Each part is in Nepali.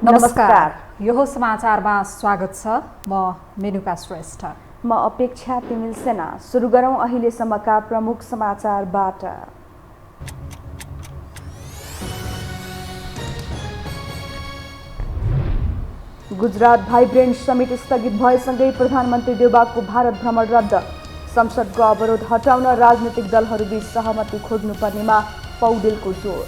नमस्कार, यो समाचारमा स्वागत छ। म मेनुका श्रेष्ठ। म अपेक्षा तिमिल सेना। सुरु गरौँ अहिलेसम्मका प्रमुख समाचारबाट। गुजरात भाइब्रेन्ट समिट स्थगित भएसँगै प्रधानमन्त्री देउबाको भारत भ्रमण रद्द। संसदको अवरोध हटाउन राजनीतिक दलहरूबीच सहमति खोज्नुपर्नेमा पौडेलको जोड।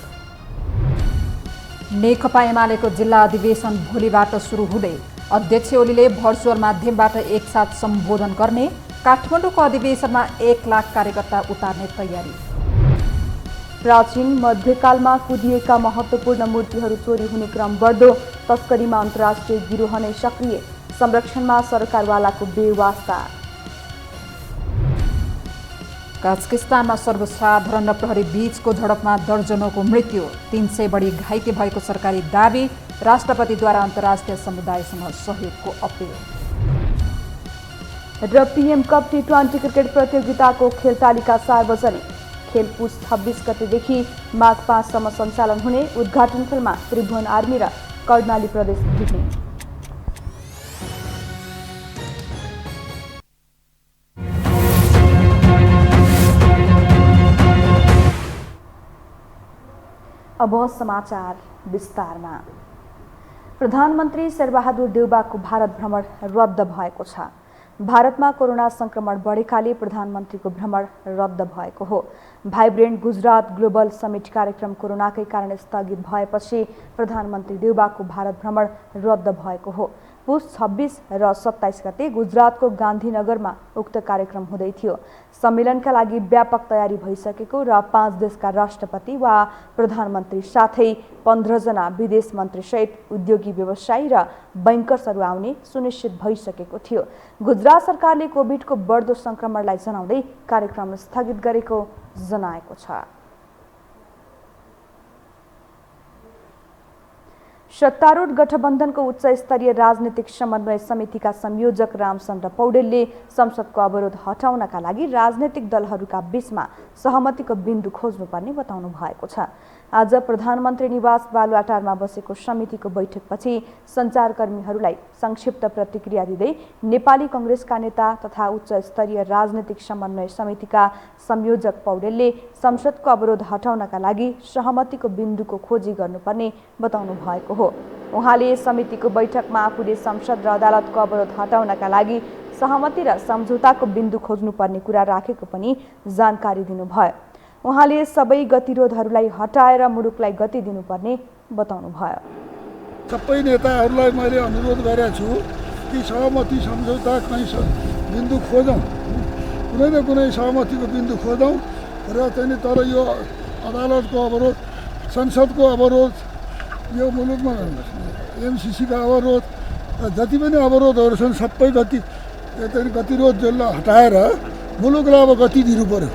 नेकपा एमालेको जिल्ला अधिवेशन भोलिबाट सुरु हुँदै अध्यक्ष ओलीले भर्चुअल माध्यमबाट एकसाथ सम्बोधन गर्ने। काठमाडौँको अधिवेशनमा 1 लाख कार्यकर्ता उतार्ने तयारी। प्राचीन मध्यकालमा कुदिएका महत्त्वपूर्ण मूर्तिहरू चोरी हुने क्रम बढ्दो। तस्करीमा अन्तर्राष्ट्रिय गिरोह नै सक्रिय। संरक्षणमा सरकारवालाको बेवास्ता। कजाकिस्तानमा सर्वसाधारण र प्रहरी बीचको झडपमा दर्जनौंको मृत्यु, 300 बढी घाइते भएको सरकारी दाबी। राष्ट्रपतिद्वारा अन्तर्राष्ट्रिय समुदायसँग सहयोगको अपील। र पीएम कप टी20 क्रिकेट प्रतियोगिताको खेल तालिका सार्वजनिक। खेल पुस 26 गतेदेखि माघ 5 सम्म सञ्चालन हुने। उद्घाटन खेलमा त्रिभुवन आर्मी र कर्णाली प्रदेश भिड्ने। अब समाचार विस्तारमा। प्रधानमन्त्री शेरबहादुर देउबाको भारत भ्रमण रद्द भएको छ। भारतमा कोरोना संक्रमण बढेकाले प्रधानमन्त्रीको भ्रमण रद्द भएको हो। भाइब्रेन्ट गुजरात ग्लोबल समिट कार्यक्रम कोरोनाकै कारण स्थगित भएपछि प्रधानमन्त्री देउबाको भारत भ्रमण रद्द भएको हो। पुस 26 र 27 गते गुजरातको गान्धीनगरमा उक्त कार्यक्रम हुँदै थियो। सम्मेलनका लागि व्यापक तयारी भइसकेको र 5 देशका राष्ट्रपति वा प्रधानमन्त्री साथै 15 जना विदेश मन्त्रीसहित उद्योगी व्यवसायी र बैंकर्सहरू आउने सुनिश्चित भइसकेको थियो। गुजरात सरकारले कोभिडको बढ्दो संक्रमणलाई जनाउँदै कार्यक्रम स्थगित गरेको जनाएको छ। सत्तारूढ गठबन्धनको उच्च स्तरीय राजनीतिक समन्वय समितिका संयोजक रामचन्द्र पौडेलले संसदको अवरोध हटाउनका लागि राजनीतिक दलहरूका बीचमा सहमतिको बिन्दु खोज्नुपर्ने बताउनु भएको छ। आज प्रधानमन्त्री निवास बालुवाटारमा बसेको समितिको बैठकपछि सञ्चारकर्मीहरूलाई संक्षिप्त प्रतिक्रिया दिँदै नेपाली कांग्रेसका नेता तथा उच्च स्तरीय राजनीतिक समन्वय समितिका संयोजक पौडेलले संसदको अवरोध हटाउनका लागि सहमतिको बिन्दुको खोजी गर्नुपर्ने बताउनु भएको हो। उहाँले समितिको बैठकमा आफूले संसद र अदालतको अवरोध हटाउनका लागि सहमति र सम्झौताको बिन्दु खोज्नुपर्ने कुरा राखेको पनि जानकारी दिनुभयो। उहाँले सबै गतिरोधहरूलाई हटाएर मुलुकलाई गति दिनुपर्ने बताउनुभयो। सबै नेताहरूलाई मैले अनुरोध गरेको छु कि सहमति सम्झौता कहीँ बिन्दु खोजौँ, कुनै न कुनै सहमतिको बिन्दु खोजौँ र चाहिँ तर यो अदालतको अवरोध, संसदको अवरोध, यो मुलुकमा एमसिसीका अवरोध, जति पनि अवरोधहरू छन् सबै गतिरोध जसलाई हटाएर मुलुकलाई अब गति दिनु पर्यो।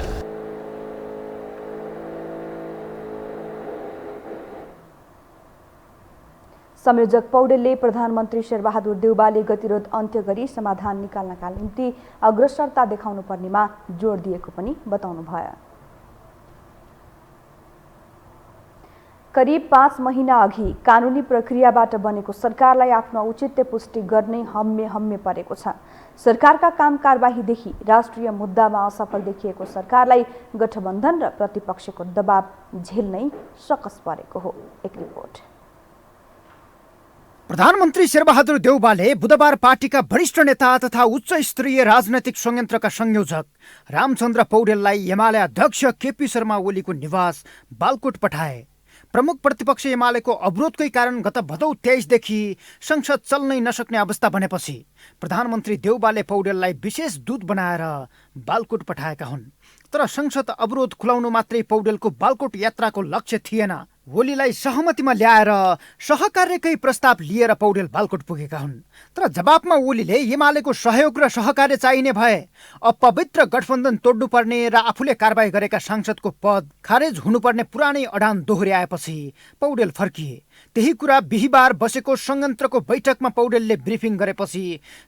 संयोजक पौडेलले प्रधानमन्त्री शेरबहादुर देउबाले गतिरोध अन्त्य गरी समाधान निकाल्नका निम्ति अग्रसरता देखाउनु पर्नेमा जोड दिएको पनि बताउनुभयो। करिब 5 महिना अघि कानुनी प्रक्रियाबाट बनेको सरकारलाई आफ्नो औचित्य पुष्टि गर्नै हम्मे परेको छ। सरकारका काम कारबाहीदेखि राष्ट्रिय मुद्दामा असफल देखिएको सरकारलाई गठबन्धन र प्रतिपक्षको दबाव झेल्नै सकस परेको हो। एक रिपोर्ट। प्रधानमन्त्री शेरबहादुर देउबाले बुधबार पार्टीका वरिष्ठ नेता तथा उच्च स्तरीय राजनैतिक संयन्त्रका संयोजक रामचन्द्र पौडेललाई एमाले अध्यक्ष केपी शर्मा ओलीको निवास बालकोट पठाए। प्रमुख प्रतिपक्ष एमालेको अवरोधकै कारण गत भदौ 23 देखि संसद चल्नै नसक्ने अवस्था बनेपछि प्रधानमन्त्री देउबाले पौडेललाई विशेष दूत बनाएर बालकोट पठाएका हुन्। तर संसद अवरोध खुलाउनु मात्रै पौडेलको बालकोट यात्राको लक्ष्य थिएन। ओलीलाई सहमतिमा ल्याएर सहकार्यकै प्रस्ताव लिएर पौडेल बालकोट पुगेका हुन्। तर जवाफमा ओलीले एमालेको सहयोग र सहकार्य चाहिने भए अपवित्र गठबन्धन तोड्नुपर्ने र आफूले कारबाही गरेका सांसदको पद खारेज हुनुपर्ने पुरानै अडान दोहोर्याएपछि पौडेल फर्किए। त्यही कुरा बिहीबार बसेको संयन्त्रको बैठकमा पौडेलले ब्रिफिङ गरेपछि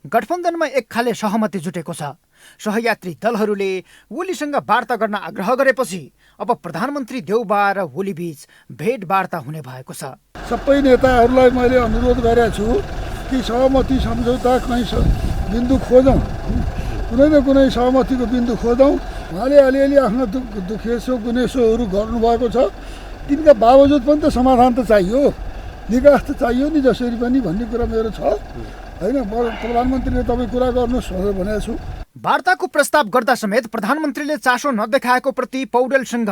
गठबन्धनमा एक खाले सहमति जुटेको छ। सहयात्री दलहरूले ओलीसँग वार्ता गर्न आग्रह गरेपछि अब प्रधानमन्त्री देउबा र ओलीबीच भेटवार्ता हुने भएको छ। सबै नेताहरूलाई मैले अनुरोध गरेको छु कि सहमति सम्झौता कहीँ बिन्दु खोजौँ, कुनै न कुनै सहमतिको बिन्दु खोजौँ। उहाँले अलिअलि आफ्नो दुखेसो गुनेसोहरू गर्नुभएको छ, तिनका बावजुद पनि त समाधान त चाहियो, निकास त चाहियो नि जसरी पनि भन्ने कुरा मेरो छ होइन। प्रधानमन्त्रीले तपाईँ कुरा गर्नुहोस् भनेर भनेको छु। वार्ताको प्रस्ताव गर्दा समेत प्रधानमन्त्रीले चासो नदेखाएको प्रति पौडेलसँग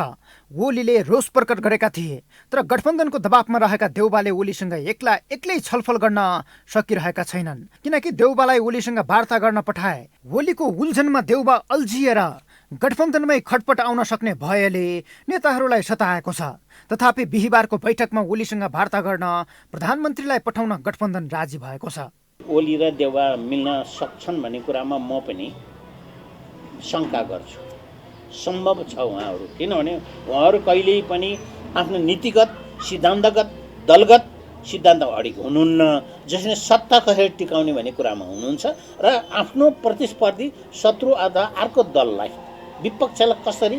ओलीले रोष प्रकट गरेका थिए। तर गठबन्धनको दबावमा रहेका देउबाले ओलीसँग एक्लै छलफल गर्न सकिरहेका छैनन्, किनकि देउबालाई ओलीसँग वार्ता गर्न पठाए ओलीको उल्झनमा देउबा अल्झिएर गठबन्धनमै खटपट आउन सक्ने भएले नेताहरूलाई सताएको छ। तथापि बिहिबारको बैठकमा ओलीसँग वार्ता गर्न प्रधानमन्त्रीलाई पठाउन गठबन्धन राजी भएको छ। ओली र देउबा मिल्न सक्छन् भन्ने कुरामा म पनि शङ्का गर्छु। सम्भव छ उहाँहरू, किनभने उहाँहरू कहिल्यै पनि आफ्नो नीतिगत सिद्धान्तगत दलगत सिद्धान्त अडिग हुनुहुन्न, जसले सत्ता कसरी टिकाउने भन्ने कुरामा हुनुहुन्छ र आफ्नो प्रतिस्पर्धी शत्रु अथवा अर्को दललाई विपक्षलाई कसरी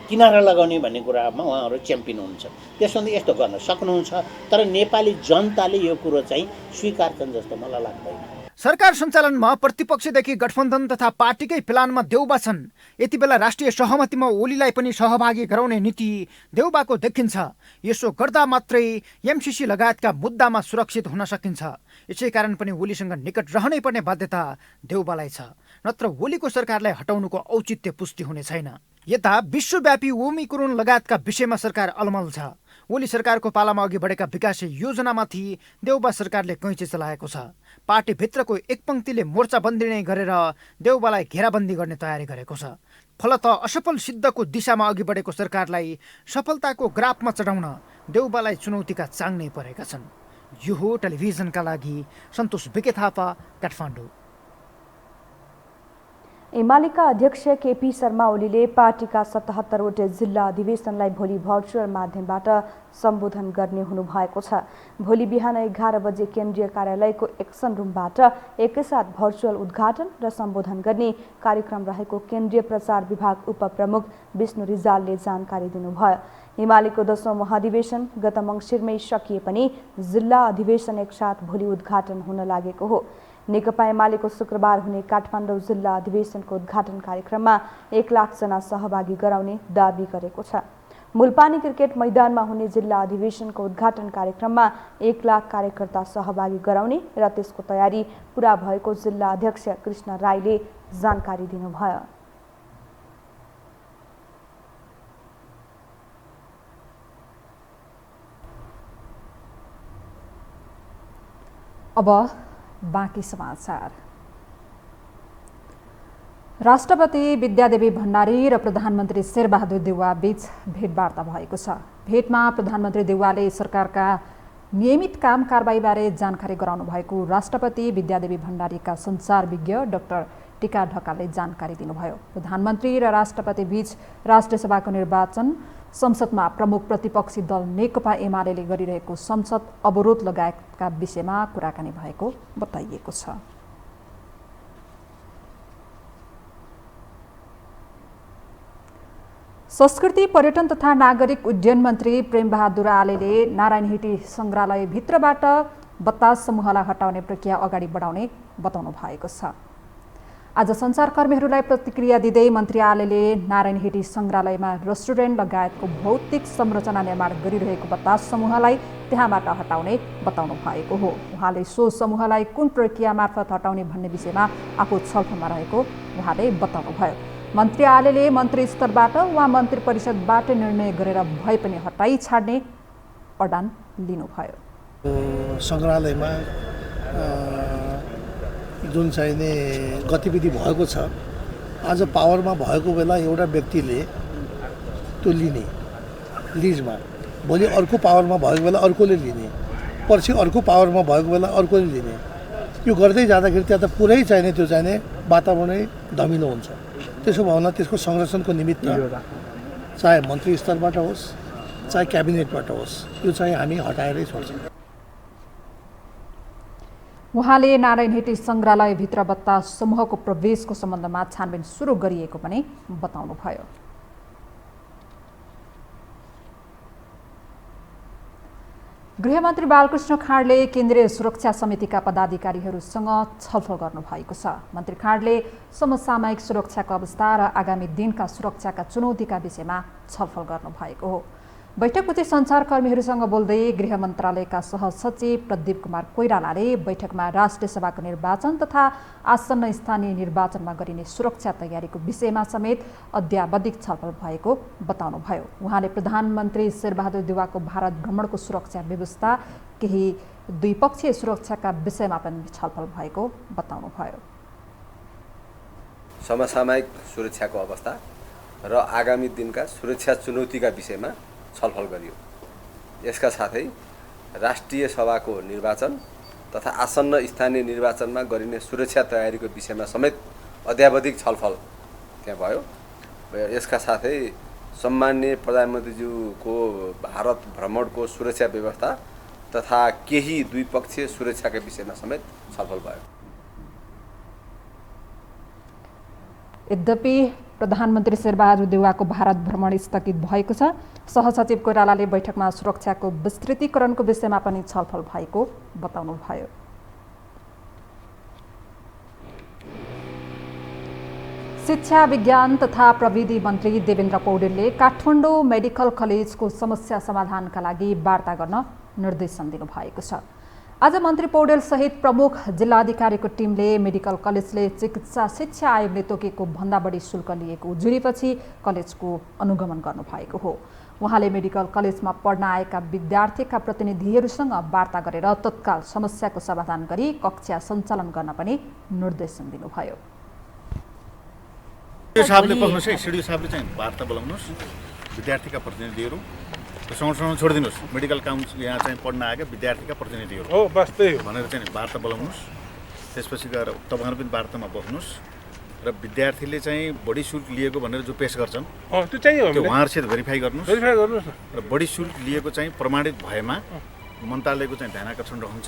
किनारा लगाउने भन्ने कुरामा उहाँहरू च्याम्पियन हुनुहुन्छ। त्यसमा यस्तो गर्न सक्नुहुन्छ, तर नेपाली जनताले यो कुरो चाहिँ स्वीकार्छन् जस्तो मलाई लाग्दैन। सरकार सञ्चालनमा प्रतिपक्षदेखि गठबन्धन तथा पार्टीकै प्लानमा देउबा छन्। यति बेला राष्ट्रिय सहमतिमा ओलीलाई पनि सहभागी गराउने नीति देउबाको देखिन्छ। यसो गर्दा मात्रै एमसीसी लगायतका मुद्दामा सुरक्षित हुन सकिन्छ। यसै कारण पनि ओलीसँग निकट रहनै पर्ने बाध्यता देउबालाई छ, नत्र ओलीको सरकारलाई हटाउनुको औचित्य पुष्टि हुने छैन। यता विश्वव्यापी ओमिक्रोन लगायतका विषयमा सरकार अलमल छ। ओली सरकारको पालामा अघि बढेका विकास योजनामाथि देउबा सरकारले कैँची चलाएको छ। पार्टीभित्रको एक पङ्क्तिले मोर्चाबन्दी नै गरेर देउबालाई घेराबन्दी गर्ने तयारी गरेको छ। फलत असफल सिद्धको दिशामा अघि बढेको सरकारलाई सफलताको ग्राफमा चढाउन देउबालाई चुनौतीका चाङ नै परेका छन्। यो हो टेलिभिजनका लागि सन्तोष बिके थापा, काठमाडौँ। एमालेका अध्यक्ष केपी शर्मा ओलीले पार्टीका 77वटै जिल्ला अधिवेशनलाई भोलि भर्चुअल माध्यमबाट सम्बोधन गर्ने हुनुभएको छ। भोलि बिहान 11 बजे केन्द्रीय कार्यालयको एक्सन रुमबाट एकैसाथ भर्चुअल उद्घाटन र सम्बोधन गर्ने कार्यक्रम रहेको केन्द्रीय प्रचार विभाग उपप्रमुख विष्णु रिजालले जानकारी दिनुभयो। एमालेको 10औं महाधिवेशन गत मङ्सिरमै सकिए पनि जिल्ला अधिवेशन एकसाथ भोलि उद्घाटन हुन लागेको हो। नेकपा एमालेको शुक्रबार हुने काठमाडौँ जिल्ला अधिवेशनको उद्घाटन कार्यक्रममा 1 लाख जना सहभागी गराउने दाबी गरेको छ। मुलपानी क्रिकेट मैदानमा हुने जिल्ला अधिवेशनको उद्घाटन कार्यक्रममा 1 लाख कार्यकर्ता सहभागी गराउने र त्यसको तयारी पूरा भएको जिल्ला अध्यक्ष कृष्ण राईले जानकारी दिनुभयो। अब बाँकी समाचार। राष्ट्रपति विद्यादेवी भण्डारी र प्रधानमन्त्री शेरबहादुर देउवा बीच भेटवार्ता भएको छ। भेटमा प्रधानमन्त्री देउवाले सरकारका नियमित काम कारबाहीबारे जानकारी गराउनु भएको राष्ट्रपति विद्यादेवी भण्डारीका सञ्चार विज्ञ डाक्टर टीका ढकालले जानकारी दिनुभयो। प्रधानमन्त्री र राष्ट्रपति बीच राष्ट्रिय सभाको निर्वाचन, संसदमा प्रमुख प्रतिपक्षी दल नेकपा एमालेले गरिरहेको संसद अवरोध लगायतका विषयमा कुराकानी भएको बताइएको छ। संस्कृति पर्यटन तथा नागरिक उड्डयन मन्त्री प्रेमबहादुर आलेले नारायणहिटी सङ्ग्रहालयभित्रबाट बतास समूहलाई हटाउने प्रक्रिया अगाडि बढाउने बताउनु भएको छ। आज सञ्चारकर्मीहरूलाई प्रतिक्रिया दिँदै मन्त्री आलेले नारायणहिटी सङ्ग्रहालयमा रेस्टुरेन्ट लगायतको भौतिक संरचना निर्माण गरिरहेको बतास समूहलाई त्यहाँबाट हटाउने बताउनु भएको हो। उहाँले सो समूहलाई कुन प्रक्रिया मार्फत हटाउने भन्ने विषयमा आफू छलफलमा रहेको उहाँले बताउनुभयो। मन्त्री आलेले मन्त्री स्तरबाट वा मन्त्री परिषदबाट निर्णय गरेर भए पनि हटाई छाड्ने अडान लिनुभयो। सङ्ग्रहालयमा जुन चाहिने गतिविधि भएको छ, आज पावरमा भएको बेला एउटा व्यक्तिले त्यो लिने लिजमा, भोलि अर्को पावरमा भएको बेला अर्कोले लिने, पर्सि अर्को पावरमा भएको बेला अर्कोले लिने, यो गर्दै जाँदाखेरि त्यहाँ त पुरै चाहिने त्यो चाहिने वातावरणै धमिलो हुन्छ। त्यसो भएन त्यसको संरक्षणको निमित्त चाहे मन्त्री स्तरबाट होस् चाहे क्याबिनेटबाट होस्, यो चाहिँ हामी हटाएरै छोड्छौँ। उहाँले नारायण हेटी सङ्ग्रहालयभित्र बत्ता समूहको प्रवेशको सम्बन्धमा छानबिन सुरु गरिएको पनि बताउनुभयो। गृहमन्त्री बालकृष्ण खाँडले केन्द्रीय सुरक्षा समितिका पदाधिकारीहरूसँग छलफल गर्नुभएको छ। मन्त्री खाँडले समसामयिक सुरक्षाको अवस्था र आगामी दिनका सुरक्षाका चुनौतीका विषयमा छलफल गर्नुभएको हो। बैठकपछि सञ्चारकर्मीहरूसँग बोल्दै गृह मन्त्रालयका सहसचिव प्रदीप कुमार कोइरालाले बैठकमा राष्ट्रिय सभाको निर्वाचन तथा आसन्न स्थानीय निर्वाचनमा गरिने सुरक्षा तयारीको विषयमा समेत अद्यावधिक छलफल भएको बताउनुभयो। उहाँले प्रधानमन्त्री शेरबहादुर देउवाको भारत भ्रमणको सुरक्षा व्यवस्था केही द्विपक्षीय सुरक्षाका विषयमा पनि छलफल भएको बताउनुभयो। समसामयिक सुरक्षाको अवस्था र आगामी दिनका सुरक्षा चुनौतीका विषयमा छलफल गरियो। यसका साथै राष्ट्रिय सभाको निर्वाचन तथा आसन्न स्थानीय निर्वाचनमा गरिने सुरक्षा तयारीको विषयमा समेत अद्यावधिक छलफल त्यहाँ भयो। यसका साथै सम्माननीय प्रधानमन्त्रीज्यूको भारत भ्रमणको सुरक्षा व्यवस्था तथा केही द्विपक्षीय सुरक्षाका विषयमा समेत छलफल भयो। यद्यपि प्रधानमन्त्री शेरबहादुर देउवाको भारत भ्रमण स्थगित भएको छ। सहसचिव कोइरालाले बैठकमा सुरक्षाको विस्तृतीकरणको विषयमा पनि छलफल भएको बताउनुभयो। शिक्षा विज्ञान तथा प्रविधि मन्त्री देवेन्द्र पौडेलले काठमाडौँ मेडिकल कलेजको समस्या समाधानका लागि वार्ता गर्न निर्देशन दिनुभएको छ। आज मन्त्री पौडेल सहित प्रमुख जिल्लाधिकारीको टिमले मेडिकल कलेजले चिकित्सा शिक्षा आयोगले तोकेको भन्दा बढी शुल्क लिएको उजुरीपछि कलेजको अनुगमन गर्नुभएको हो। उहाँले मेडिकल कलेजमा पढ्न आएका विद्यार्थीका प्रतिनिधिहरूसँग वार्ता गरेर तत्काल समस्याको समाधान गरी कक्षा सञ्चालन गर्न पनि निर्देशन दिनुभयो। साहबले पक्नुहोस् है, सिडिओ साहबले चाहिँ वार्ता बोलाउनुहोस्, विद्यार्थीका प्रतिनिधिहरू सँगसँगै छोडिदिनुहोस्। मेडिकल काउन्सिल यहाँ चाहिँ पढ्न आएका विद्यार्थीका प्रतिनिधिहरू हो बस त्यही भनेर चाहिँ वार्ता बोलाउनुहोस्। त्यसपछि गएर तपाईँहरू पनि वार्तामा बस्नुहोस् र विद्यार्थीले चाहिँ बढी शुल्क लिएको भनेर जो पेश गर्छन् त्यो चाहिँ उहाँहरूसित भेरिफाई गर्नुहोस् र बढी शुल्क लिएको चाहिँ प्रमाणित भएमा मन्त्रालयको चाहिँ ध्यानाकर्षण रहन्छ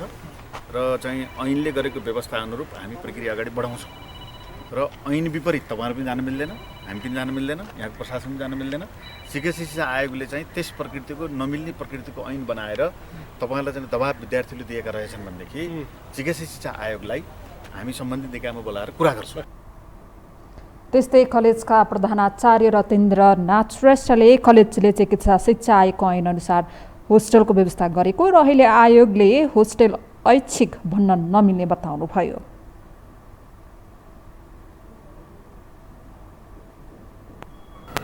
र चाहिँ ऐनले गरेको व्यवस्था अनुरूप हामी प्रक्रिया अगाडि बढाउँछौँ। र ऐन विपरीत तपाईँहरू पनि जान मिल्दैन, हामी पनि जान मिल्दैन, यहाँको प्रशासन पनि जान मिल्दैन। चिकित्सा शिक्षा आयोगले चाहिँ त्यस प्रकृतिको नमिल्ने प्रकृतिको ऐन बनाएर तपाईँहरूलाई चाहिँ दबाब विद्यार्थीले दिएका रहेछन् भनेदेखि चिकित्सा शिक्षा आयोगलाई हामी सम्बन्धित निकायमा बोलाएर कुरा गर्छौँ। त्यस्तै कलेजका प्रधानाचार्य रतेन्द्र नाथ श्रेष्ठले कलेजले चिकित्सा शिक्षा आयोगको ऐन अनुसार होस्टेलको व्यवस्था गरेको र अहिले आयोगले होस्टेल ऐच्छिक भन्न नमिल्ने बताउनुभयो।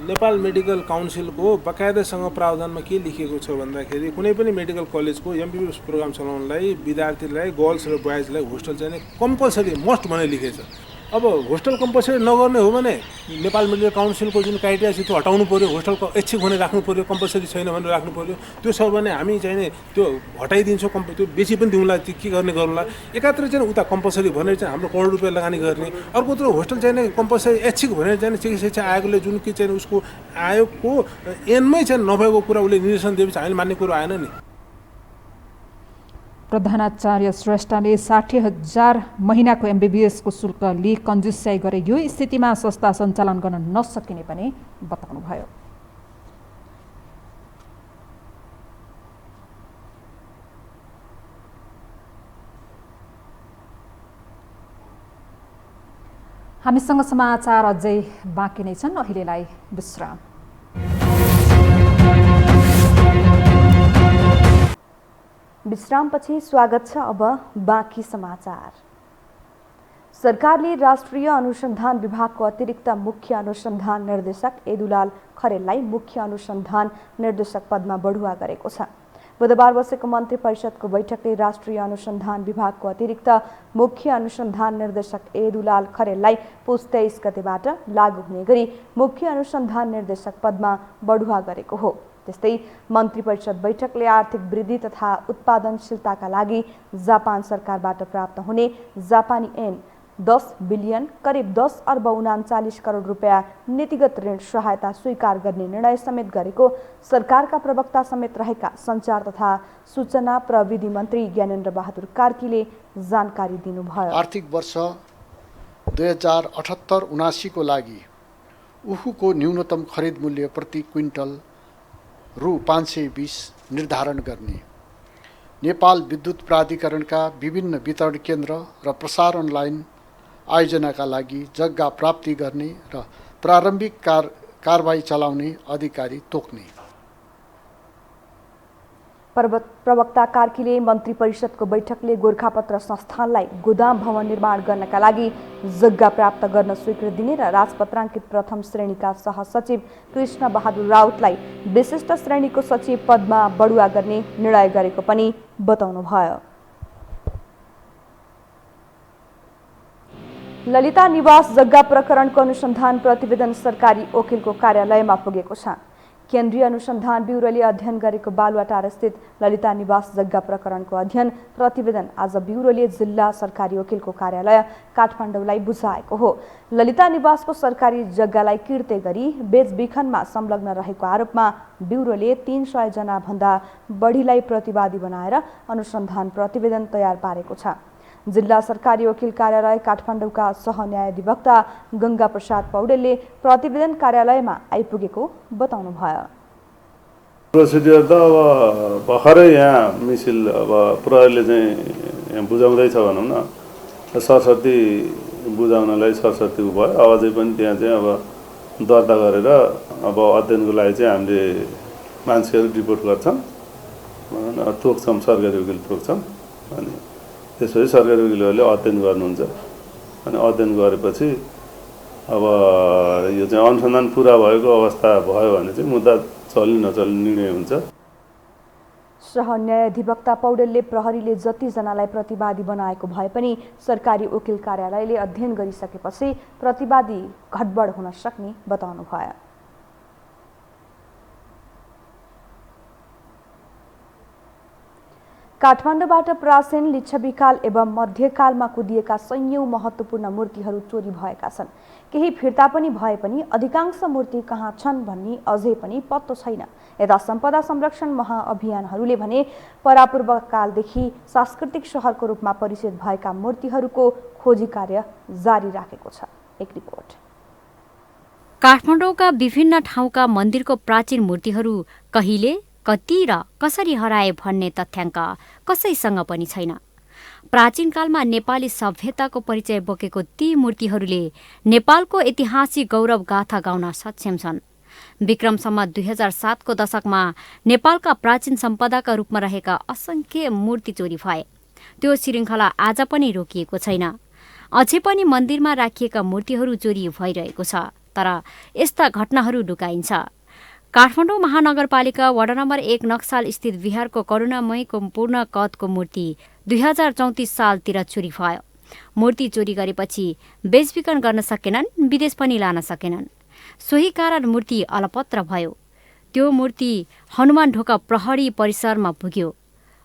नेपाल मेडिकल काउन्सिलको बकायदासँग प्रावधानमा के लेखिएको छ भन्दाखेरि कुनै पनि मेडिकल कलेजको एमबिबिएस प्रोग्राम चलाउनलाई विद्यार्थीलाई गर्ल्स र बोइजलाई होस्टेल चाहिँ कम्पलसरी मस्ट भनेर लेखेको छ। अब होस्टेल कम्पलसरी नगर्ने हो भने नेपाल मेडिकल काउन्सिलको जुन क्राइटेरिया छ त्यो हटाउनु पर्यो, होस्टेलको ऐच्छिक भने राख्नु पर्यो, कम्पलसरी छैन भनेर राख्नु पर्यो। त्यो छ भने हामी चाहिँ त्यो हटाइदिन्छौँ, त्यो बेसी पनि दिउँला, के गर्ने गरौँला। एकातिर चाहिँ उता कम्पलसरी भनेर चाहिँ हाम्रो करोड रुपियाँ लगानी गर्ने, अर्कोतिर होस्टेल चाहिँ कम्पलसरी ऐच्छिक भनेर चाहिँ चिकित्सा शिक्षा आयोगले जुन कि चाहिँ उसको आयोगको एनमै चाहिँ नभएको कुरा उसले निर्देशन दिएपछि हामीले मान्ने कुरो आएन नि। प्रधानाचार्य श्रेष्ठले 60,000 महिनाको एमबिबिएसको शुल्क लिई कन्जुस्याइ गरे यो स्थितिमा संस्था सञ्चालन गर्न नसकिने पनि बताउनुभयो। हामीसँग समाचार अझै बाँकी नै छन्, अहिलेलाई विश्राम। विश्रामपछि स्वागत छ। अब बाँकी समाचार। सरकारले राष्ट्रिय अनुसन्धान विभागको अतिरिक्त मुख्य अनुसन्धान निर्देशक एदुलाल खरेललाई मुख्य अनुसन्धान निर्देशक पदमा बढुवा गरेको छ। बुधबार बसेको मन्त्री परिषदको बैठकले राष्ट्रिय अनुसन्धान विभागको अतिरिक्त मुख्य अनुसन्धान निर्देशक एदुलाल खरेललाई पुस 23 गतेबाट लागू हुने गरी मुख्य अनुसन्धान निर्देशक पदमा बढुवा गरेको हो। त्यस्तै मन्त्री परिषद बैठकले आर्थिक वृद्धि तथा उत्पादनशीलताका लागि जापान सरकारबाट प्राप्त हुने जापानी येन 10 बिलियन करिब 10 अर्ब 39 करोड रुपियाँ नीतिगत ऋण सहायता स्वीकार गर्ने निर्णय समेत गरेको सरकारका प्रवक्ता समेत रहेका सञ्चार तथा सूचना प्रविधि मन्त्री ज्ञानेन्द्र बहादुर कार्कीले जानकारी दिनुभयो। आर्थिक वर्ष 2078-79 को लागि उखुको न्यूनतम खरिद मूल्य प्रति क्विन्टल रु 520 निर्धारण गर्ने, नेपाल विद्युत प्राधिकरणका विभिन्न वितरण केन्द्र र प्रसारण लाइन आयोजनाका लागि जग्गा प्राप्ति गर्ने र प्रारम्भिक कारबाही चलाउने अधिकारी तोक्ने। प्रवक्ता कार्कीले मन्त्री परिषदको बैठकले गोरखापत्र संस्थानलाई गोदाम भवन निर्माण गर्नका लागि जग्गा प्राप्त गर्न स्वीकृति दिने र राजपत्राङ्कित प्रथम श्रेणीका सहसचिव कृष्ण बहादुर राउतलाई विशिष्ट श्रेणीको सचिव पदमा बढुवा गर्ने निर्णय गरेको पनि बताउनुभयो। ललिता निवास जग्गा प्रकरणको अनुसन्धान प्रतिवेदन सरकारी वकिलको कार्यालयमा पुगेको छ। केन्द्रीय अनुसन्धान ब्युरोले अध्ययन गरेको बालुवाटार स्थित ललिता निवास जग्गा प्रकरणको अध्ययन प्रतिवेदन आज ब्युरोले जिल्ला सरकारी वकिलको कार्यालय काठमाडौँलाई बुझाएको हो। ललिता निवासको सरकारी जग्गालाई किर्ते गरी बेचबिखनमा संलग्न रहेको आरोपमा ब्युरोले 300 जना भन्दा बढीलाई प्रतिवादी बनाएर अनुसन्धान प्रतिवेदन तयार पारेको छ। जिल्ला सरकारी वकिल कार्यालय काठमाडौँका सहन्यायाधिवक्ता गंगा प्रसाद पौडेलले प्रतिवेदन कार्यालयमा आइपुगेको बताउनुभयो। प्रोसिडियर त अब भर्खरै यहाँ मिसिल अब प्रहरीले चाहिँ यहाँ बुझाउँदैछ भनौँ न, सरस्वती बुझाउनलाई सरस्वती भयो। अझै पनि त्यहाँ चाहिँ अब दर्ता गरेर अब अध्ययनको लागि चाहिँ हामीले मान्छेहरू रिपोर्ट गर्छौँ, तोक्छौँ, सरकारी वकिल तोक्छौँ। अनि त्यसपछि सरकारी वकिलहरूले अध्ययन गर्नुहुन्छ। अनि अध्ययन गरेपछि अब यो चाहिँ अनुसन्धान पुरा भएको अवस्था भयो भने चाहिँ मुद्दा चल्ने नचल्ने निर्णय हुन्छ। सहन्यायाधिवक्ता पौडेलले प्रहरीले जतिजनालाई प्रतिवादी बनाएको भए पनि सरकारी वकिल कार्यालयले अध्ययन गरिसकेपछि प्रतिवादी घटबड हुन सक्ने बताउनुभयो। काठमाडौँबाट प्राचीन लिच्छविकाल एवं मध्यकालमा कुदिएका सयौं महत्त्वपूर्ण मूर्तिहरू चोरी भएका छन्। केही फिर्ता पनि भए पनि अधिकांश मूर्ति कहाँ छन् भन्ने अझै पनि पत्तो छैन। यता सम्पदा संरक्षण महाअभियानहरूले भने परापूर्व कालदेखि सांस्कृतिक सहरको रूपमा परिचित भएका मूर्तिहरूको खोजी कार्य जारी राखेको छ। एक रिपोर्ट। काठमाडौँका विभिन्न ठाउँका मन्दिरको प्राचीन मूर्तिहरू कहिले, कति र कसरी हराए भन्ने तथ्याङ्क कसैसँग पनि छैन। प्राचीन कालमा नेपाली सभ्यताको परिचय बोकेको ती मूर्तिहरूले नेपालको ऐतिहासिक गौरव गाथा गाउन सक्षम छन्। विक्रम सम्वत 2007 को दशकमा नेपालका प्राचीन सम्पदाका रूपमा रहेका असंख्य मूर्ति चोरी भए। त्यो श्रृङ्खला आज पनि रोकिएको छैन। अझै पनि मन्दिरमा राखिएका मूर्तिहरू चोरी भइरहेको छ। तर यस्ता घटनाहरू लुकाइन्छ। काठमाडौँ महानगरपालिका वडा नम्बर 1 नक्साल स्थित बिहारको करुणामयको पूर्ण कदको मूर्ति 2034 सालतिर चोरी भयो। मूर्ति चोरी गरेपछि बेचबिखन गर्न सकेनन्, विदेश पनि लान सकेनन्। सोही कारण मूर्ति अलपत्र भयो। त्यो मूर्ति हनुमान ढोका प्रहरी परिसरमा पुग्यो।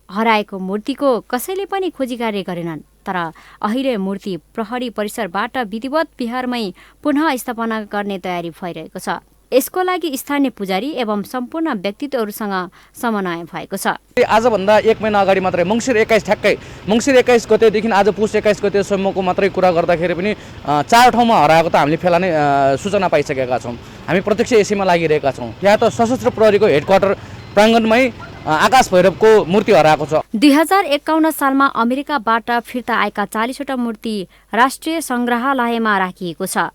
हराएको मूर्तिको कसैले पनि खोजी कार्य गरेनन्। तर अहिले मूर्ति प्रहरी परिसरबाट विधिवत बिहारमै पुनः स्थापना गर्ने तयारी भइरहेको छ। यसको लागि स्थानीय पुजारी एवं सम्पूर्ण व्यक्तित्वहरूसँग समन्वय भएको छ। आजभन्दा 1 महिना अगाडि मात्रै मङ्सिर 21 ठ्याक्कै मङ्सिर 21 गतेदेखि आज पुस 21 गतेसम्मको मात्रै कुरा गर्दाखेरि पनि 4 ठाउँमा हराएको त हामीले फेला नै सूचना पाइसकेका छौँ। हामी प्रत्यक्ष यसैमा लागिरहेका छौँ। यहाँ त सशस्त्र प्रहरीको हेडक्वार्टर प्राङ्गणमै आकाश भैरवको मूर्ति हराएको छ। 2051 सालमा अमेरिकाबाट फिर्ता आएका 40 वटा मूर्ति राष्ट्रिय संग्रहालयमा राखिएको छ।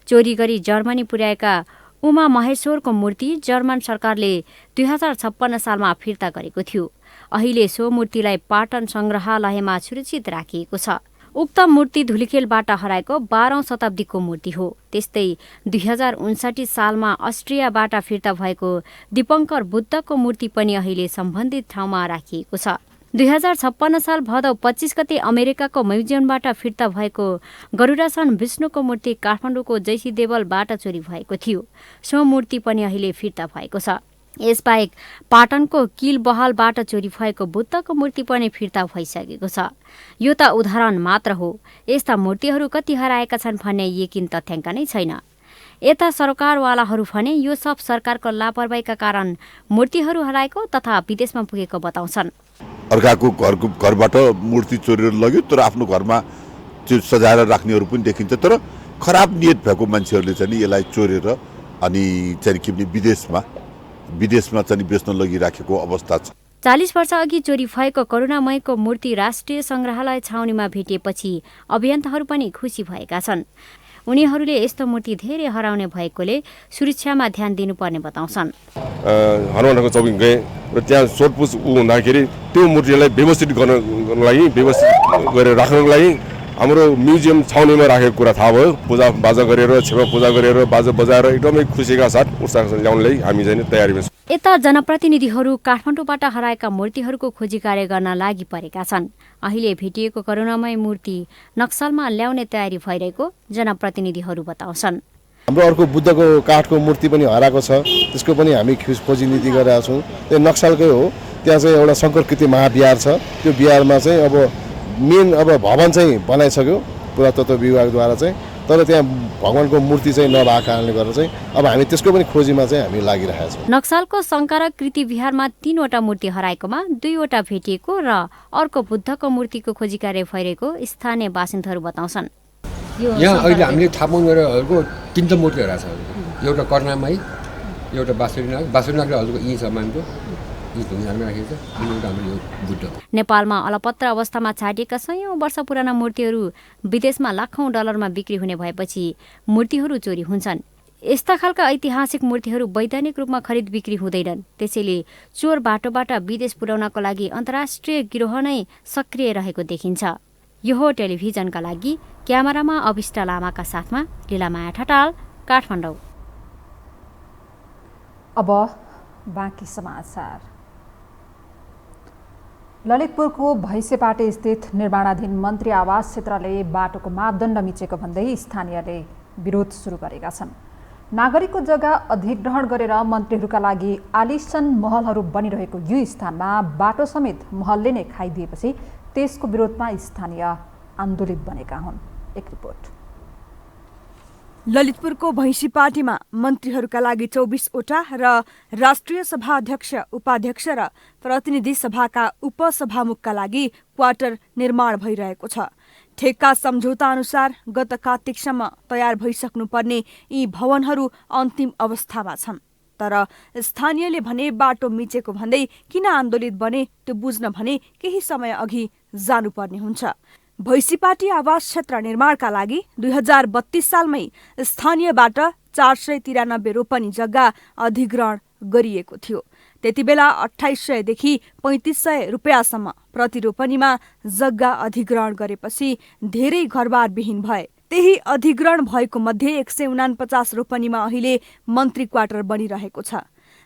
चोरी गरी जर्मनी पुर्याएका उमा महेश्वरको मूर्ति जर्मन सरकारले 2056 सालमा फिर्ता गरेको थियो। अहिले सो मूर्तिलाई पाटन संग्रहालयमा सुरक्षित राखिएको छ। उक्त मूर्ति धुलिखेलबाट हराएको 12औं शताब्दीको मूर्ति हो। त्यस्तै 2059 सालमा अस्ट्रियाबाट फिर्ता भएको दीपङ्कर बुद्धको मूर्ति पनि अहिले सम्बन्धित ठाउँमा राखिएको छ। 2056 साल भदौ 25 गते अमेरिकाको म्युजियमबाट फिर्ता भएको गरुडासन विष्णुको मूर्ति काठमाडौँको जैसी देवलबाट चोरी भएको थियो। सो मूर्ति पनि अहिले फिर्ता भएको छ। यसबाहेक पाटनको किलबहालबाट चोरी भएको बुद्धको मूर्ति पनि फिर्ता भइसकेको छ। यो त उदाहरण मात्र हो। यस्ता मूर्तिहरू कति हराएका छन् भन्ने यकिन तथ्याङ्क नै छैन। यता सरकारवालाहरू भने यो सब सरकारको लापरवाहीका कारण मूर्तिहरू हराएको तथा विदेशमा पुगेको बताउँछन्। अर्काको घरबाट मूर्ति चोरेर लग्यो, तर आफ्नो घरमा त्यो सजाएर राख्नेहरू पनि देखिन्छ। तर खराब नियत भएको मान्छेहरूले चाहिँ यसलाई चोरेर अनि चाहिँ के भने विदेशमा चाहिँ बेच्न लगिराखेको अवस्था छ। 40 वर्ष अघि चोरी भएको करुणामयको मूर्ति राष्ट्रिय संग्रहालय छाउनीमा भेटिएपछि अभियन्ताहरू पनि खुसी भएका छन्। उनीहरूले यस्तो मूर्ति धेरै हराउने भएकोले सुरक्षामा ध्यान दिनुपर्ने बताउँछन्। हनुमानको चौकी गए र त्यहाँ सोधपुछ हुँदाखेरि त्यो मूर्तिलाई व्यवस्थित गर्नको लागि, व्यवस्थित गरेर राख्नको लागि हाम्रो म्युजियम छाउनीमा राखेको कुरा थाहा भयो। पूजा बाजा गरेर, छेवा पूजा गरेर, बाजा बजाएर एकदमै खुसीका साथ उत्साह ल्याउनलाई हामी चाहिँ तयारीमा छौँ। यता जनप्रतिनिधिहरू काठमाडौँबाट हराएका मूर्तिहरूको खोजी कार्य गर्न लागि परेका छन्। अहिले भेटिएको करुणामय मूर्ति नक्सलमा ल्याउने तयारी भइरहेको जनप्रतिनिधिहरू बताउँछन्। हाम्रो अर्को बुद्धको काठको मूर्ति पनि हराएको छ, त्यसको पनि हामी खोजी नीति गरिरहेका छौँ। त्यो नक्सलकै हो। त्यहाँ चाहिँ एउटा शङ्करकृति महाविहार छ। त्यो विहारमा चाहिँ अब मेन भवन चाहिँ बनाइसक्यो पुरातत्व विभागद्वारा चाहिँ, तर त्यहाँ भगवानको मूर्ति चाहिँ नभएको कारणले गर्दा चाहिँ अब हामी त्यसको पनि खोजीमा चाहिँ हामी लागिरहेका छौँ। नक्सलको शङ्कर कृति विहारमा 3वटा मूर्ति हराएकोमा 2वटा भेटिएको र अर्को बुद्धको मूर्तिको खोजी कार्य भइरहेको स्थानीय बासिन्दाहरू बताउँछन्। यहाँ अहिले हामीले थाहा पाउनुको 3 मूर्ति हराएको छ। एउटा कर्णामाई, एउटा बासुरीनाग र हजुरको यी छ मानको नेपालमा अलपत्र अवस्थामा छाडिएका सयौं वर्ष पुराना मूर्तिहरू विदेशमा लाखौं डलरमा बिक्री हुने भएपछि मूर्तिहरू चोरी हुन्छन्। यस्ता खालका ऐतिहासिक मूर्तिहरू वैधानिक रूपमा खरिद बिक्री हुँदैनन्। त्यसैले चोर बाटोबाट विदेश पुर्याउनको लागि अन्तर्राष्ट्रिय गिरोह नै सक्रिय रहेको देखिन्छ। यो हो टेलिभिजनका लागि क्यामेरामा अभिष्ट लामाका साथमा लीलामाया ठटाल, काठमाडौँ। अब बाँकी समाचार। ललितपुरको भैँसेपाटे स्थित निर्माणाधीन मन्त्री आवास क्षेत्रले बाटोको मापदण्ड मिचेको भन्दै स्थानीयले विरोध सुरु गरेका छन्। नागरिकको जग्गा अधिग्रहण गरेर मन्त्रीहरूका लागि आलिशान महलहरू बनिरहेको यो स्थानमा बाटो समेत महलले नै खाइदिएपछि त्यसको विरोधमा स्थानीय आन्दोलित बनेका हुन्। एक रिपोर्ट। ललितपुरको भैँसीपाटीमा मन्त्रीहरूका लागि 24वटा र राष्ट्रिय सभा अध्यक्ष, उपाध्यक्ष र प्रतिनिधि सभाका उपसभामुखका लागि क्वार्टर निर्माण भइरहेको छ। ठेक्का सम्झौता अनुसार गत कार्तिकसम्म तयार भइसक्नुपर्ने यी भवनहरू अन्तिम अवस्थामा छन्। तर स्थानीयले भने बाटो मिचेको भन्दै किन आन्दोलित बने त्यो बुझ्न भने केही समय अघि जानुपर्ने हुन्छ। भैँसीपाटी आवास क्षेत्र निर्माणका लागि 2032 सालमै स्थानीयबाट 493 रोपनी जग्गा अधिग्रहण गरिएको थियो। त्यति बेला 2800 देखि 3500 रुपियाँसम्म प्रति रोपनीमा जग्गा अधिग्रहण गरेपछि धेरै घरबारविहीन भए। त्यही अधिग्रहण भएको मध्ये 149 रोपनीमा अहिले मन्त्री क्वार्टर बनिरहेको छ।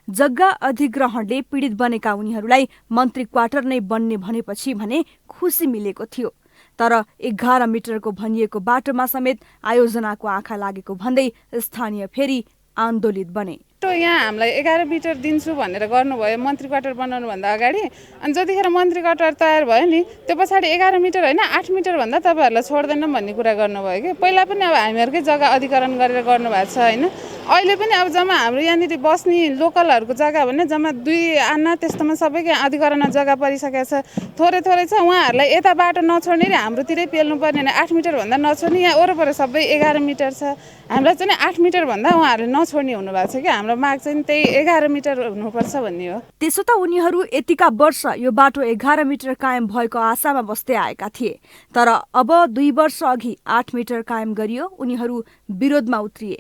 जग्गा अधिग्रहणले पीडित बनेका उनीहरूलाई मन्त्री क्वार्टर नै बन्ने भनेपछि भने खुसी मिलेको थियो। तर 11 मिटरको भनिएको बाटोमा समेत आयोजनाको आँखा लागेको भन्दै स्थानीय फेरि आन्दोलित बने। यहाँ हामीलाई 11 मिटर दिन्छु भनेर गर्नुभयो मन्त्री क्वार्टर बनाउनुभन्दा अगाडि। अनि जतिखेर मन्त्री क्वार्टर तयार भयो नि त्यो पछाडि 11 मिटर होइन 8 मिटर भन्दा तपाईँहरूलाई छोड्दैन भन्ने कुरा गर्नुभयो कि। पहिला पनि अब हामीहरूकै जग्गा अधिग्रहण गरेर गर्नुभएको छ होइन। अहिले पनि अब जम्मा हाम्रो यहाँनिर बस्ने लोकलहरूको जग्गा भने जम्मा 2 आना त्यस्तोमा सबैको अधिग्रहण जग्गा परिसकेको छ। थोरै थोरै छ। उहाँहरूलाई यता बाटो नछोड्ने र हाम्रोतिरै पेल्नुपर्ने भने 8 मिटर भन्दा नछोड्ने। यहाँ वरपर सबै 11 मिटर छ। हामीलाई चाहिँ 8 मिटर भन्दा उहाँहरूले नछोड्ने हुनुभएको छ कि। हाम्रो माग चाहिँ त्यही 11 मिटर हुनुपर्छ भन्ने हो। त्यसो त उनीहरू यतिका वर्ष यो बाटो 11 मिटर कायम भएको आशामा बस्दै आएका थिए। तर अब 2 वर्ष अघि 8 मिटर कायम गरियो। उनीहरू विरोधमा उत्रिए।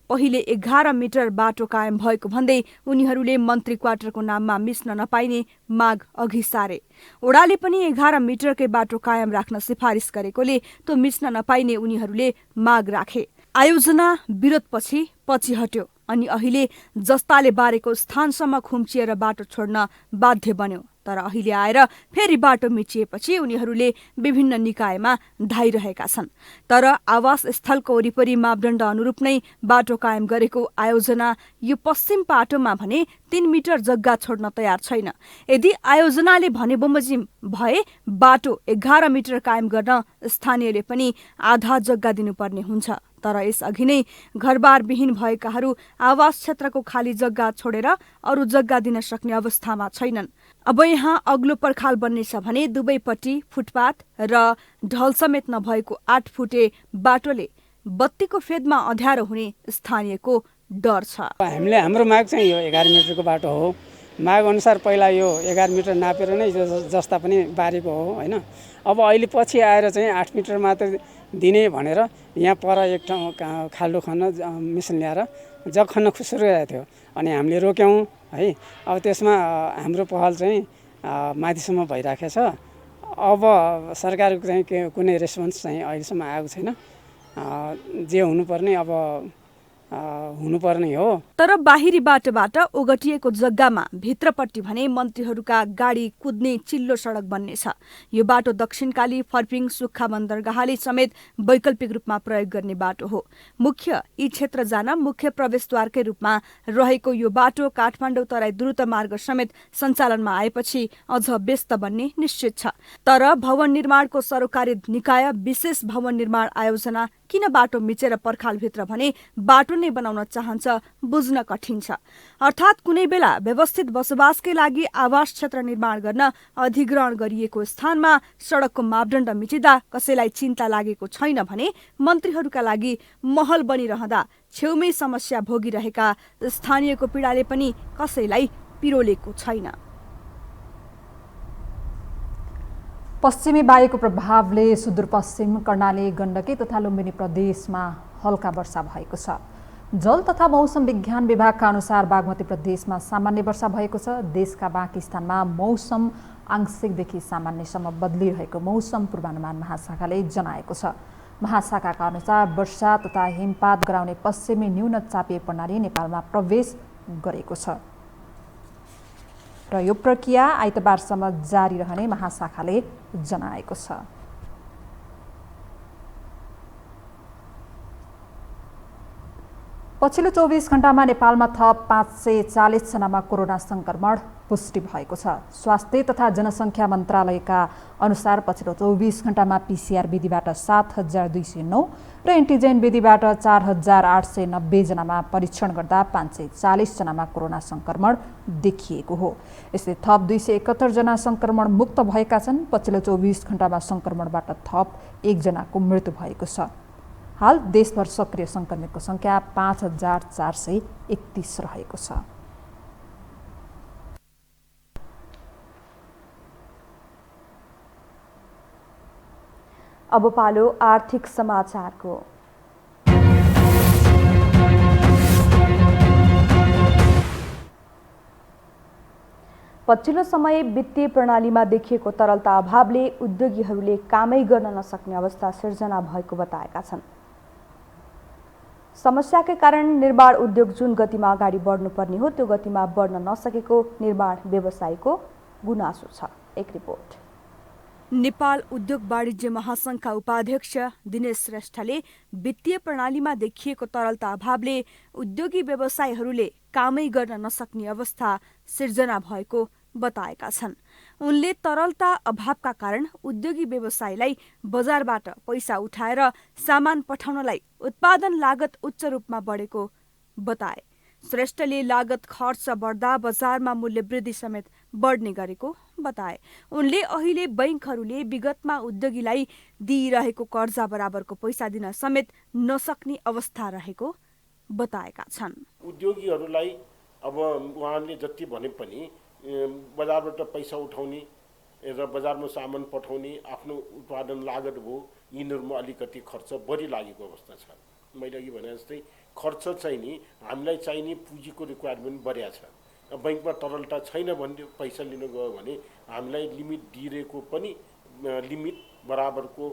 पहिले 11 मिटर बाटो कायम भएको भन्दै उनीहरूले मन्त्री क्वार्टरको नाममा मिच्न नपाइने माग अघि सारे। ओडाले पनि 11 मिटरकै बाटो कायम राख्न सिफारिस गरेकोले त्यो मिच्न नपाइने उनीहरूले माग राखे। आयोजना विरोधपछि पछि हट्यो अनि अहिले जस्ताले बारेको स्थानसम्म खुम्चिएर बाटो छोड्न बाध्य बन्यो। तर अहिले आएर फेरि बाटो मिचिएपछि उनीहरूले विभिन्न निकायमा धाइरहेका छन्। तर आवास स्थलको वरिपरि मापदण्ड अनुरूप नै बाटो कायम गरेको आयोजना यो पश्चिम पाटोमा भने 3 मिटर जग्गा छोड्न तयार छैन। यदि आयोजनाले भने बमोजिम भए बाटो 11 मिटर कायम गर्न स्थानीयले पनि आधा जग्गा दिनुपर्ने हुन्छ। तर यसअघि नै घरबारविहीन भएकाहरू आवास क्षेत्रको खाली जग्गा छोडेर अरू जग्गा दिन सक्ने अवस्थामा छैनन्। अब यहाँ अग्लो पर्खाल बन्नेछ भने दुवैपट्टि फुटपाथ र ढल समेत नभएको 8 फुटे बाटोले बत्तीको फेदमा अँध्यारो हुने स्थानीयको डर छ। हामीले हाम्रो माग चाहिँ यो 11 मिटरको बाटो हो। माग अनुसार पहिला यो 11 मिटर नापेर नै जस्ता पनि बारेको हो हैन। अब अहिले पछि आएर चाहिँ 8 मिटर मात्र दिने भनेर यहाँ पर एक ठाउँ खाल्डो खन्न मिसन ल्याएर जग खन्न सुरु गरेको थियो अनि हामीले रोक्यौँ है। अब त्यसमा हाम्रो पहल चाहिँ माथिसम्म भइराखेको छ। अब सरकारको चाहिँ कुनै रेस्पोन्स चाहिँ अहिलेसम्म आएको छैन। जे हुनुपर्ने अब हुनुपर्ने हो। तर बाहिरी बाटोबाट ओगटिएको जग्गामा भित्रपट्टि भने मन्त्रीहरूका गाडी कुद्ने चिल्लो सडक बन्नेछ। यो बाटो दक्षिणकाली फर्पिङ सुक्खा बन्दरगाहले समेत वैकल्पिक रूपमा प्रयोग गर्ने बाटो हो। मुख्य यी क्षेत्र जान मुख्य प्रवेशद्वारकै रूपमा रहेको यो बाटो काठमाडौँ तराई द्रुत मार्ग समेत सञ्चालनमा आएपछि अझ व्यस्त बन्ने निश्चित छ। तर भवन निर्माणको सरकारी निकाय विशेष भवन निर्माण आयोजना किन बाटो मिचेर पर्खालभित्र भने बाटो नै बनाउन चाहन्छ बुझ्न कठिन छ। अर्थात् कुनै बेला व्यवस्थित बसोबासकै लागि आवास क्षेत्र निर्माण गर्न अधिग्रहण गरिएको स्थानमा सडकको मापदण्ड मिचिँदा कसैलाई चिन्ता लागेको छैन भने मन्त्रीहरूका लागि महल बनिरहँदा छेउमै समस्या भोगिरहेका स्थानीयको पीडाले पनि कसैलाई पिरोलेको छैन। पश्चिमी वायुको प्रभावले सुदूरपश्चिम कर्णाली गण्डकी तथा लुम्बिनी प्रदेशमा हल्का वर्षा भएको छ। जल तथा मौसम विज्ञान विभागका अनुसार बागमती प्रदेशमा सामान्य वर्षा भएको छ। देशका बाँकी स्थानमा मौसम आंशिकदेखि सामान्यसम्म बदलिरहेको मौसम पूर्वानुमान महाशाखाले जनाएको छ। महाशाखाका अनुसार वर्षा तथा हिमपात गराउने पश्चिमी न्यून चापीय प्रणाली नेपालमा प्रवेश गरेको छ र यो प्रक्रिया आइतबारसम्म जारी रहने महाशाखाले जनाएको छ। पछिल्लो 24 घण्टामा नेपालमा थप 540 जनामा कोरोना संक्रमण पुष्टि भएको छ। स्वास्थ्य तथा जनसङ्ख्या मन्त्रालयका अनुसार पछिल्लो 24 घण्टामा पीसीआर विधिबाट 7209 र एन्टिजेन विधिबाट 4890 जनामा परीक्षण गर्दा 540 जनामा कोरोना संक्रमण देखिएको हो। यसले थप 271 जना संक्रमण मुक्त भएका छन्। पछिल्लो 24 घण्टामा संक्रमणबाट थप 1 जनाको मृत्यु भएको छ। हाल देशभर सक्रिय संक्रमितको संख्या 5431 रहेको छ। अब पालो आर्थिक समाचारको। पछिल्लो समय वित्तीय प्रणालीमा देखिएको तरलता अभावले उद्योगीहरूले कामै गर्न नसक्ने अवस्था सिर्जना भएको बताएका छन्। समस्याकै कारण निर्माण उद्योग जुन गतिमा अगाडि बढ्नुपर्ने हो त्यो गतिमा बढ्न नसकेको निर्माण व्यवसायीको गुनासो छ। एक रिपोर्ट। नेपाल उद्योग वाणिज्य महासंघका उपाध्यक्ष दिनेश श्रेष्ठले वित्तीय प्रणालीमा देखिएको तरलता अभावले उद्योगी व्यवसायीहरूले कामै गर्न नसक्ने अवस्था सिर्जना भएको बताएका छन्। उनले तरलता अभावका कारण उद्योगी व्यवसायीलाई बजारबाट पैसा उठाएर सामान पठाउनलाई उत्पादन लागत उच्च रूपमा बढेको बताए। श्रेष्ठले लागत खर्च बढ्दा बजारमा मूल्य वृद्धि समेत बढ्ने गरेको बताए। उनले अहिले बैंकहरूले विगतमा उद्योगीलाई दिइरहेको कर्जा बराबरको पैसा दिन समेत नसक्ने अवस्था रहेको बताएका छन्। उद्योगीहरूलाई अब उहाँले जति भने पनि बजारबाट पैसा उठाउने र बजारमा सामान पठाउने आफ्नो उत्पादन लागत भयो, यिनीहरूमा अलिकति खर्च बढी लागेको अवस्था छ। मैले अघि भने जस्तै खर्च चाहिँ नि हामीलाई चाहिने पुँजीको रिक्वायरमेन्ट बढिया छ। बैंकमा तरलता छैन भने पैसा लिन गयो भने हामीलाई लिमिट दिइरहेको पनि लिमिट बराबरको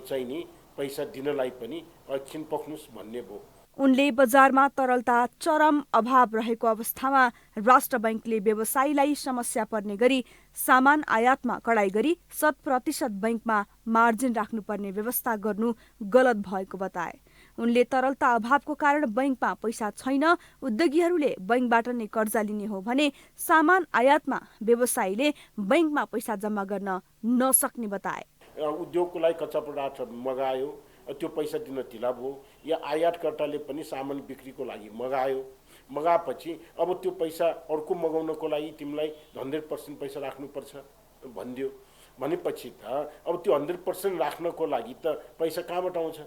चाहिँ नि पैसा दिनलाई पनि एकछिन पख्नुस् भन्ने भयो। उनले बजारमा तरलता चरम अभाव रहेको अवस्थामा राष्ट्र बैंकले व्यवसायीलाई समस्या पर्ने गरी सामान आयातमा कडाई गरी 100% बैंकमा मार्जिन राख्नुपर्ने व्यवस्था गर्नु गलत भएको बताए। उनले तरलता अभावको कारण बैंकमा पैसा छैन, उद्योगीहरूले बैंकबाट नै कर्जा लिने हो भने सामान आयातमा व्यवसायीले बैंकमा पैसा जम्मा गर्न नसक्ने बताए। उद्योगको लागि कच्चा पदार्थ मगायो, त्यो पैसा दिन ढिला भयो, या आयातकर्ताले पनि सामान बिक्रीको लागि मगाएपछि अब त्यो पैसा अर्को मगाउनको लागि तिमीलाई 100% पैसा राख्नुपर्छ भनिदियो भनेपछि त अब त्यो 100% राख्नको लागि त पैसा कहाँबाट आउँछ?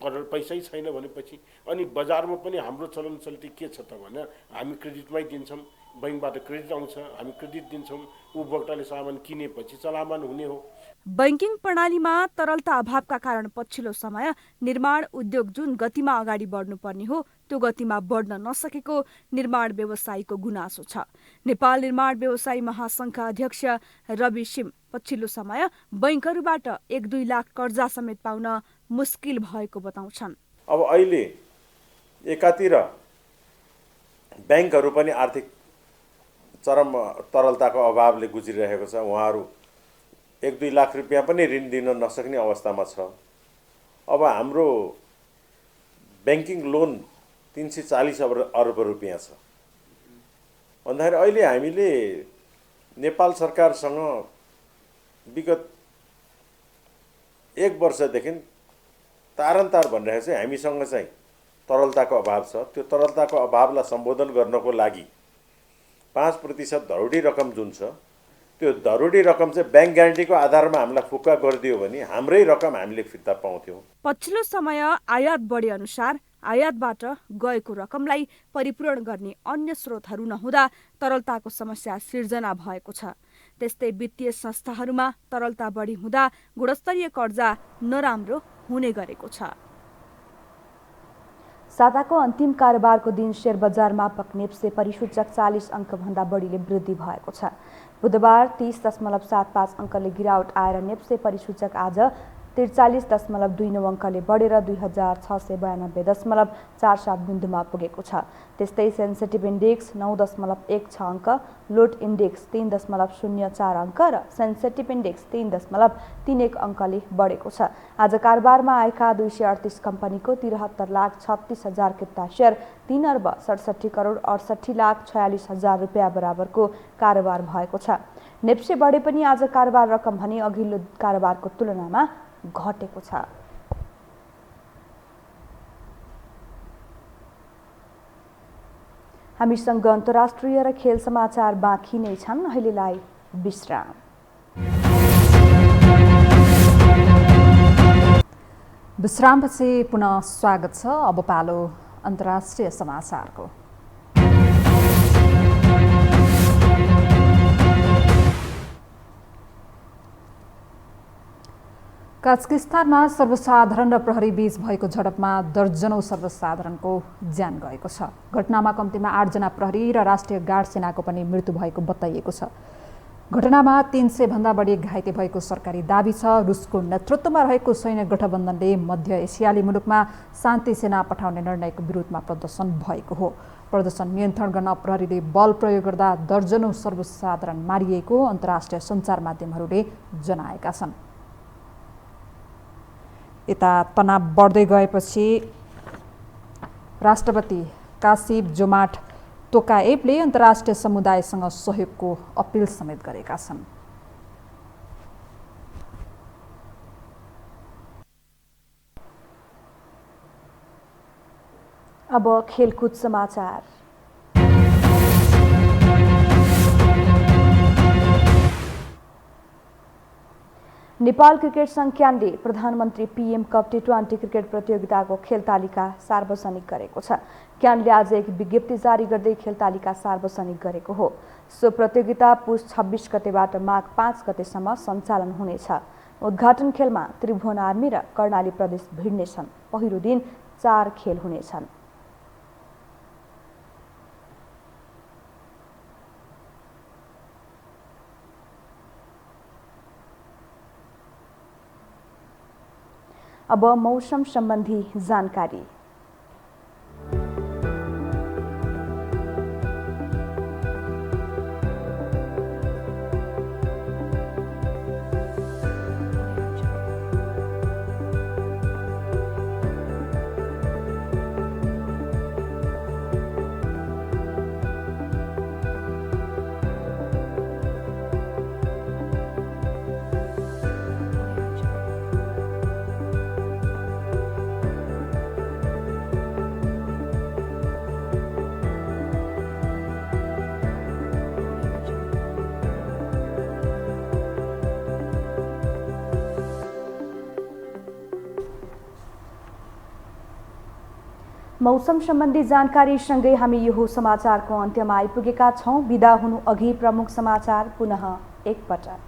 पैसै छैन भनेपछि अनि बजारमा पनि हाम्रो चलन चल्ती के छ त भने हामी क्रेडिटमै दिन्छौँ, बैंकबाट क्रेडिट आउँछ, हामी क्रेडिट दिन्छौँ, उपभोक्ताले सामान किनेपछि चलामान हुने हो। बैंकिङ प्रणालीमा तरलता अभावका कारण पछिल्लो समय निर्माण उद्योग जुन गतिमा अगाडि बढ्नुपर्ने हो त्यो गतिमा बढ्न नसकेको निर्माण व्यवसायीको गुनासो छ। नेपाल निर्माण व्यवसायी महासंघका अध्यक्ष रवि सिम पछिल्लो समय बैंकहरूबाट 1-2 लाख कर्जा समेत पाउन मुस्किल भएको बताउँछन्। अब अहिले एकातिर बैंकहरू पनि आर्थिक चरम तरलताको अभावले गुज्रिरहेको छ। उहाँहरू 1-2 लाख रुपियाँ पनि ऋण दिन नसक्ने अवस्थामा छ। अब हाम्रो बैंकिङ लोन 340 अर्ब रुपियाँ छ भन्दाखेरि अहिले हामीले नेपाल सरकारसँग विगत 1 वर्षदेखि तारन्तार भनिरहेको चाहिँ हामीसँग चाहिँ तरलताको अभाव छ। त्यो तरलताको अभावलाई सम्बोधन गर्नको लागि 5% धरोडी रकम जुन छ त्यो धरोडी रकम चाहिँ बैंक ग्यारेन्टीको आधारमा हामीलाई फुक्का गरिदियो भने हाम्रै रकम हामीले फिर्ता पाउँथ्यौँ। पछिल्लो समय आयात बढे अनुसार आयातबाट गएको रकमलाई परिपूरण गर्ने अन्य स्रोतहरू नहुँदा तरलताको समस्या सिर्जना भएको छ। त्यस्तै वित्तीय संस्थाहरूमा तरलता बढी हुँदा गुणस्तरीय कर्जा नराम्रो हुने गरेको छ। साताको अन्तिम कारोबारको दिन शेयर बजारमा नेप्से परिसूचक 40 अङ्कभन्दा बढीले वृद्धि भएको छ। बुधबार 30.75 अङ्कले गिरावट आएर नेप्से परिसूचक आज 43.29 अङ्कले बढेर 2692.47 बिन्दुमा पुगेको छ। त्यस्तै सेन्सेटिभ इन्डेक्स 9.16 अङ्क, लोड इन्डेक्स 3.04 अङ्क र सेन्सेटिभ इन्डेक्स 3.31 अङ्कले बढेको छ। आज कारोबारमा आएका 238 कम्पनीको 73,36,000 किता सेयर 3,67,68,46,46,000 रुपियाँ बराबरको कारोबार भएको छ। नेप्से बढे पनि आज कारोबार रकम भने अघिल्लो कारोबारको तुलनामा घटेको छ। हामीसँग अन्तर्राष्ट्रिय र खेल समाचार बाँकी नै छन्। अहिलेलाई विश्राम। विश्रामपछि पुनः स्वागत छ। अब पालो अन्तर्राष्ट्रिय समाचारको। कजाकिस्तानमा सर्वसाधारण र प्रहरी बीच भएको झडपमा दर्जनौं सर्वसाधारणको ज्यान गएको छ। घटनामा कम्तीमा 8 जना प्रहरी र राष्ट्रिय गार्ड सेनाको पनि मृत्यु भएको बताइएको छ। घटनामा 300 भन्दा बढी घाइते भएको सरकारी दाबी छ। रुसको नेतृत्वमा रहेको सैन्य गठबन्धनले मध्य एसियाली मुलुकमा शान्ति सेना पठाउने निर्णयको विरोधमा प्रदर्शन भएको हो। प्रदर्शन नियन्त्रण गर्न प्रहरीले बल प्रयोग गर्दा दर्जनौं सर्वसाधारण मारिएको अन्तर्राष्ट्रिय सञ्चार माध्यमहरूले जनाएका छन्। यता तनाव बढ्दै गएपछि राष्ट्रपति कासिम जोमाट तोकाएभले अन्तर्राष्ट्रिय समुदायसँग सहयोगको अपिल समेत गरेका छन्। अब खेलकुद समाचार। नेपाल क्रिकेट संघ क्यानले प्रधानमन्त्री पीएम कप टी20 क्रिकेट प्रतियोगिताको खेल तालिका सार्वजनिक गरेको छ। क्यानले आज एक विज्ञप्ति जारी गर्दै खेल तालिका सार्वजनिक गरेको हो। सो प्रतियोगिता पुस 26 गतेबाट माघ 5 गतेसम्म सञ्चालन हुनेछ। उद्घाटन खेलमा त्रिभुवन आर्मी र कर्णाली प्रदेश भिड्नेछन्। पहिलो दिन 4 खेल हुनेछन्। अब मौसम सम्बन्धी जानकारी। मौसम सम्बन्धी जानकारीसँगै हामी यो समाचारको अन्त्यमा आइपुगेका छौँ। बिदा हुनु अघि प्रमुख समाचार पुनः एकपटक।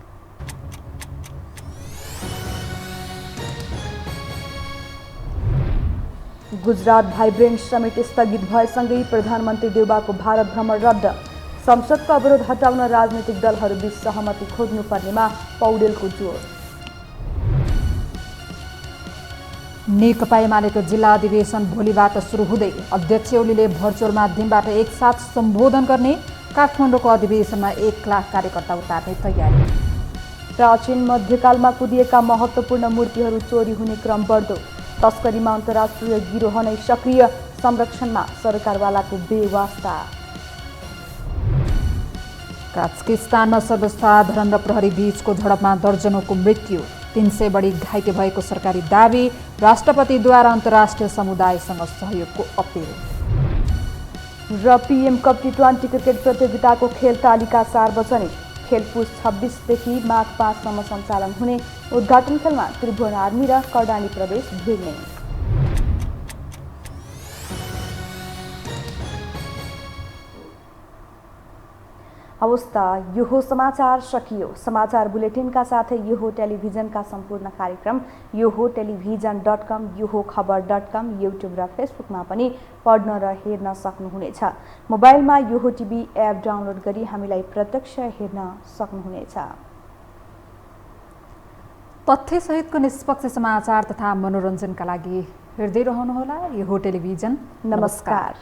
गुजरात भाइब्रेन्ट समिट स्थगित भएसँगै प्रधानमन्त्री देउबाको भारत भ्रमण रद्द। संसदको अवरोध हटाउन राजनैतिक दलहरूबीच सहमति खोज्नुपर्नेमा पौडेलको जोड। नेकपा एमालेको जिल्ला अधिवेशन भोलिबाट सुरु हुँदै अध्यक्ष ओलीले भर्चुअल माध्यमबाट एकसाथ सम्बोधन गर्ने। काठमाडौँको अधिवेशनमा 1 लाख कार्यकर्ता उतार्ने तयारी। प्राचीन मध्यकालमा कुदिएका महत्त्वपूर्ण मूर्तिहरू चोरी हुने क्रम बढ्दो। तस्करीमा अन्तर्राष्ट्रिय गिरोह नै सक्रिय। संरक्षणमा सरकारवालाको बेवास्ता। काजाकिस्तानमा सर्वसाधारण र प्रहरी बीचको झडपमा दर्जनौंको मृत्यु, 300 बढी घाइते भएको सरकारी दावी। राष्ट्रपतिद्वारा अन्तर्राष्ट्रिय समुदायसँग सहयोगको अपिल। र पीएम कप टी20 क्रिकेट प्रतियोगिताको खेल तालिका सार्वजनिक। खेल पुस 26 देखि माघ 5 सम्म सञ्चालन हुने। उद्घाटन खेलमा त्रिभुवन आर्मी र कर्णाली प्रदेश भिड्ने। हवस् त यो समाचार सकियो। समाचार बुलेटिनका साथै यो टेलिभिजनका सम्पूर्ण कार्यक्रम यो टेलिभिजन.com, यो खबर.com, युट्युब र फेसबुकमा पनि पढ्न र हेर्न सक्नुहुनेछ। मोबाइलमा यो टिभी एप डाउनलोड गरी हामीलाई प्रत्यक्ष हेर्न सक्नुहुनेछ। तथ्यसहितको निष्पक्ष समाचार तथा मनोरञ्जनका लागि हेर्दै रहनुहोला यो टेलिभिजन। नमस्कार।